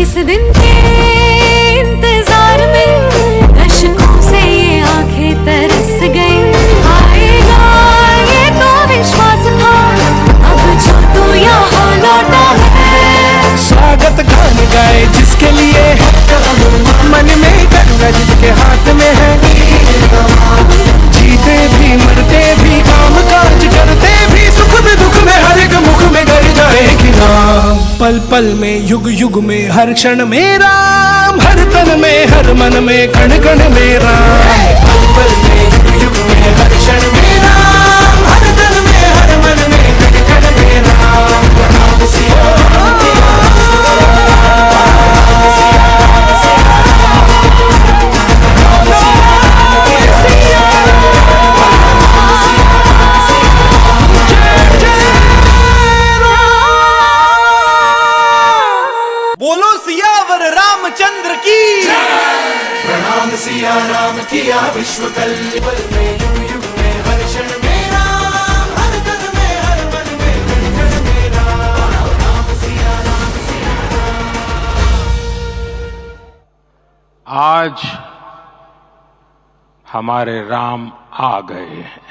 इस दिन के इंतजार में दशकों से ये आंखें तरस गई। आएगा ये तो विश्वास था, अब जो तू यहाँ लौटा है। स्वागत गान गाए जिसके लिए, मन में गंगा जिसके हाथ में है। जीते भी मरते भी काम काज करते भी, सुख में दुख में हर एक मुख में गर जाएगी राम। पल पल में युग युग में हर क्षण में राम, हर तन में हर मन में कण कण में राम। पल पल में युग युग में हर क्षण में राम, हर तन में हर मन में कण कण में राम। राम सिया राम किया बोलो सियावर रामचंद्र की। प्रणाम सिया राम किया विश्व कल्याण। पल में युग युग में हर क्षण में राम, हर तन में हर मन में कण कण में राम। राम सिया राम सिया राम। आज हमारे राम आ गए हैं।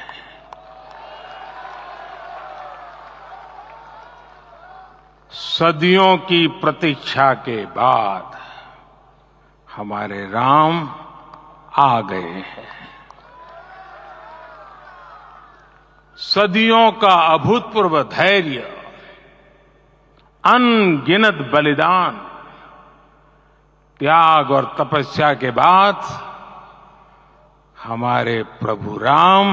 सदियों की प्रतीक्षा के बाद हमारे राम आ गए हैं। सदियों का अभूतपूर्व धैर्य, अनगिनत बलिदान, त्याग और तपस्या के बाद हमारे प्रभु राम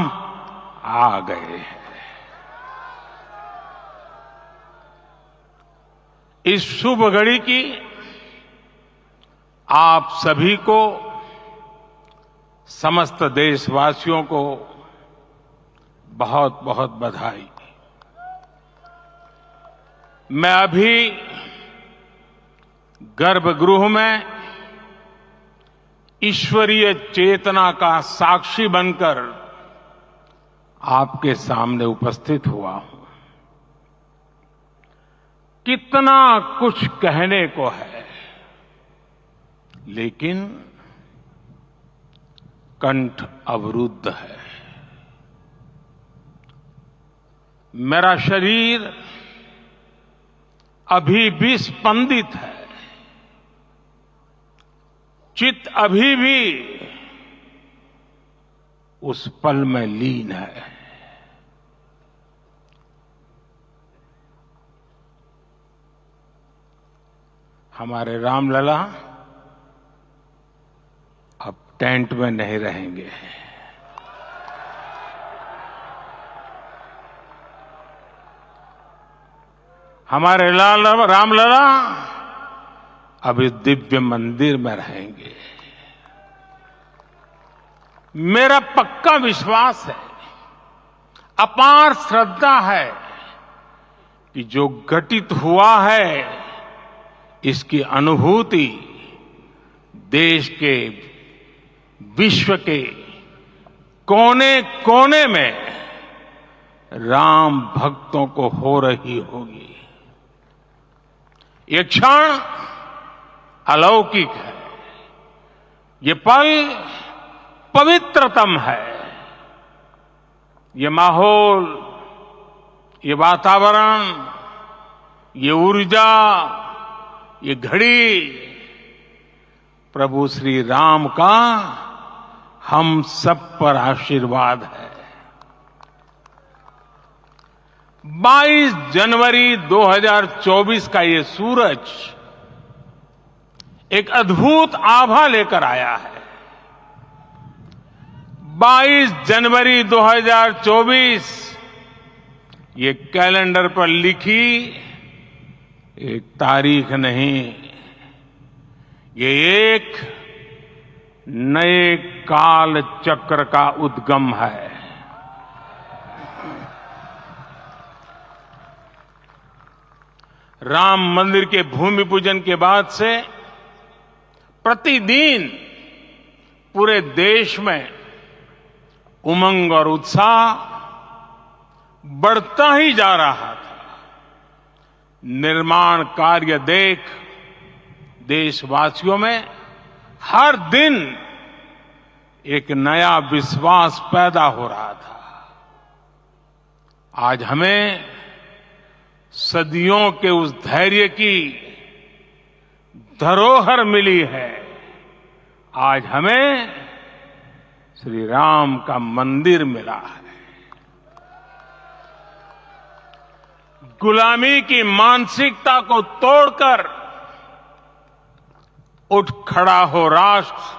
आ गए हैं। इस शुभ घड़ी की आप सभी को, समस्त देशवासियों को बहुत बहुत बधाई। मैं अभी गर्भगृह में ईश्वरीय चेतना का साक्षी बनकर आपके सामने उपस्थित हुआ हूं। कितना कुछ कहने को है, लेकिन कंठ अवरुद्ध है। मेरा शरीर अभी भी स्पंदित है। चित्त अभी भी उस पल में लीन है। हमारे राम लला अब टेंट में नहीं रहेंगे। हमारे राम लला अब इस दिव्य मंदिर में रहेंगे। मेरा पक्का विश्वास है, अपार श्रद्धा है कि जो घटित हुआ है इसकी अनुभूति देश के, विश्व के कोने कोने में राम भक्तों को हो रही होगी। ये क्षण अलौकिक है, ये पल पवित्रतम है। ये माहौल, ये वातावरण, ये ऊर्जा, ये घड़ी प्रभु श्री राम का हम सब पर आशीर्वाद है। 22 जनवरी 2024 का ये सूरज एक अद्भुत आभा लेकर आया है। 22 जनवरी 2024 ये कैलेंडर पर लिखी एक तारीख नहीं, ये एक नए काल चक्र का उद्गम है। राम मंदिर के भूमि पूजन के बाद से प्रतिदिन पूरे देश में उमंग और उत्साह बढ़ता ही जा रहा था। निर्माण कार्य देख देशवासियों में हर दिन एक नया विश्वास पैदा हो रहा था। आज हमें सदियों के उस धैर्य की धरोहर मिली है। आज हमें श्री राम का मंदिर मिला है। गुलामी की मानसिकता को तोड़कर उठ खड़ा हो राष्ट्र।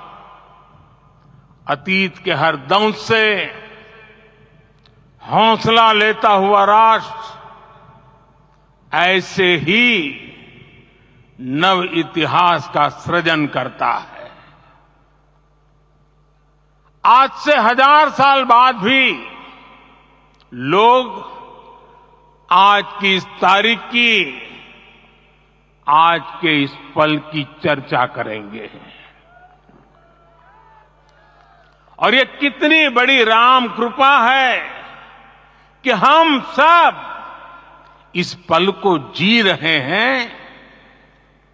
अतीत के हर दंश से हौसला लेता हुआ राष्ट्र ऐसे ही नव इतिहास का सृजन करता है। आज से 1000 साल बाद भी लोग आज की इस तारीख की, आज के इस पल की चर्चा करेंगे। और ये कितनी बड़ी राम कृपा है कि हम सब इस पल को जी रहे हैं,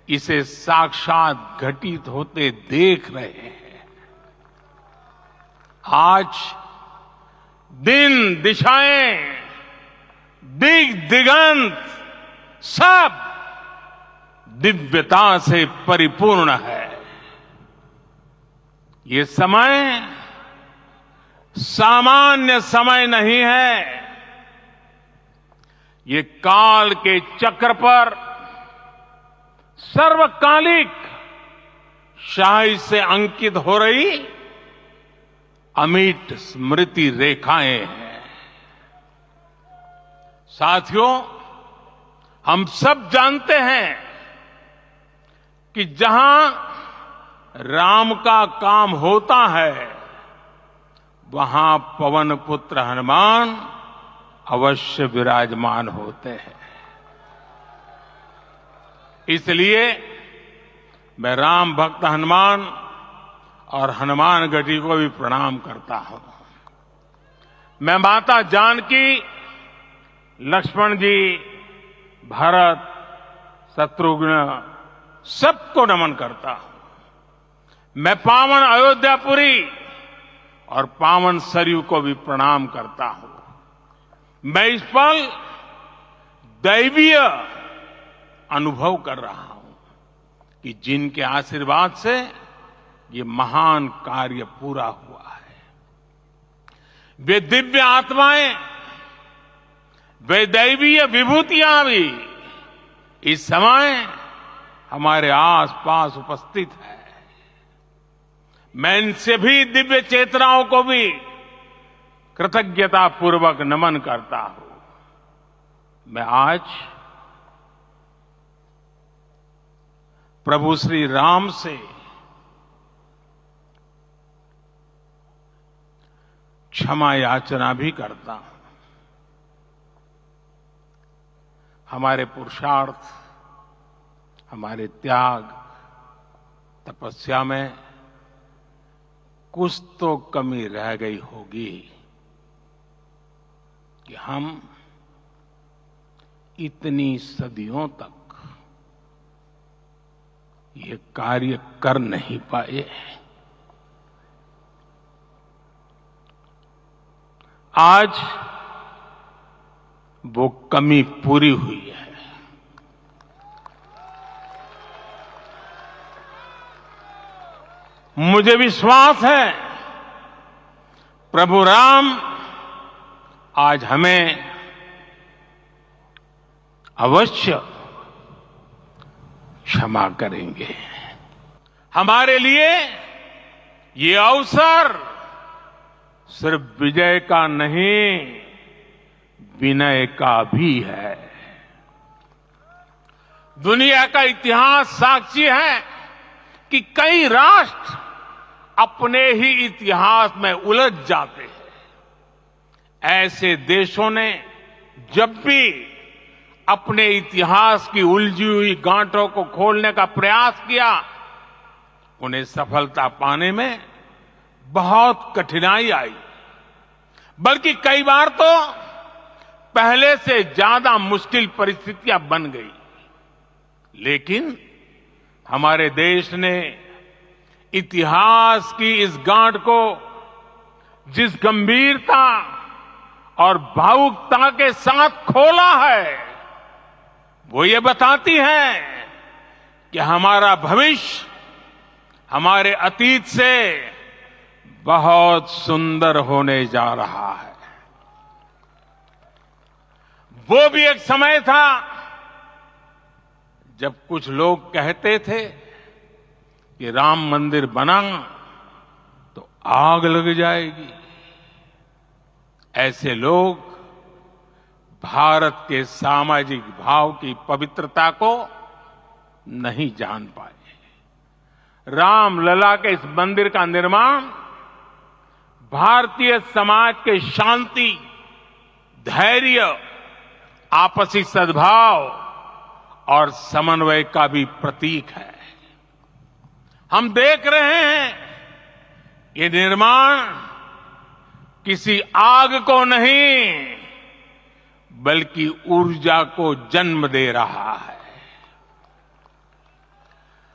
इसे साक्षात घटित होते देख रहे हैं। आज दिन, दिशाएं, दिगंत सब दिव्यता से परिपूर्ण है। ये समय सामान्य समय नहीं है। ये काल के चक्र पर सर्वकालिक शाही से अंकित हो रही अमिट स्मृति रेखाएं हैं। साथियों, हम सब जानते हैं कि जहां राम का काम होता है वहां पवन पुत्र हनुमान अवश्य विराजमान होते हैं। इसलिए मैं राम भक्त हनुमान और हनुमान गढ़ी को भी प्रणाम करता हूं। मैं माता जानकी, लक्ष्मण जी, भरत, शत्रुघ्न सबको नमन करता हूं। मैं पावन अयोध्यापुरी और पावन सरयू को भी प्रणाम करता हूं। मैं इस पल दैवीय अनुभव कर रहा हूं कि जिनके आशीर्वाद से ये महान कार्य पूरा हुआ है। वे दिव्य आत्माएं, वे दैवीय विभूतियां भी इस समय हमारे आसपास उपस्थित है। मैं इन सभी दिव्य चेतनाओं को भी कृतज्ञता पूर्वक नमन करता हूं। मैं आज प्रभु श्री राम से क्षमा याचना भी करता हूं। हमारे पुरुषार्थ, हमारे त्याग, तपस्या में कुछ तो कमी रह गई होगी कि हम इतनी सदियों तक ये कार्य कर नहीं पाए। आज वो कमी पूरी हुई है। मुझे विश्वास है प्रभु राम आज हमें अवश्य क्षमा करेंगे। हमारे लिए ये अवसर सिर्फ विजय का नहीं, विनय का भी है। दुनिया का इतिहास साक्षी है कि कई राष्ट्र अपने ही इतिहास में उलझ जाते हैं। ऐसे देशों ने जब भी अपने इतिहास की उलझी हुई गांठों को खोलने का प्रयास किया, उन्हें सफलता पाने में बहुत कठिनाई आई, बल्कि कई बार तो पहले से ज्यादा मुश्किल परिस्थितियां बन गई। लेकिन हमारे देश ने इतिहास की इस गांठ को जिस गंभीरता और भावुकता के साथ खोला है, वो ये बताती है कि हमारा भविष्य हमारे अतीत से बहुत सुंदर होने जा रहा है। वो भी एक समय था जब कुछ लोग कहते थे कि राम मंदिर बना तो आग लग जाएगी। ऐसे लोग भारत के सामाजिक भाव की पवित्रता को नहीं जान पाए। राम लला के इस मंदिर का निर्माण भारतीय समाज के शांति, धैर्य, आपसी सद्भाव और समन्वय का भी प्रतीक है। हम देख रहे हैं ये निर्माण किसी आग को नहीं बल्कि ऊर्जा को जन्म दे रहा है।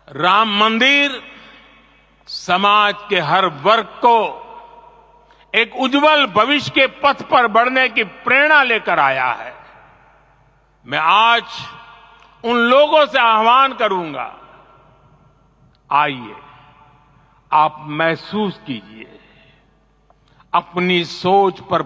राम मंदिर समाज के हर वर्ग को एक उज्जवल भविष्य के पथ पर बढ़ने की प्रेरणा लेकर आया है। मैं आज उन लोगों से आह्वान करूंगा, आइए आप महसूस कीजिए, अपनी सोच पर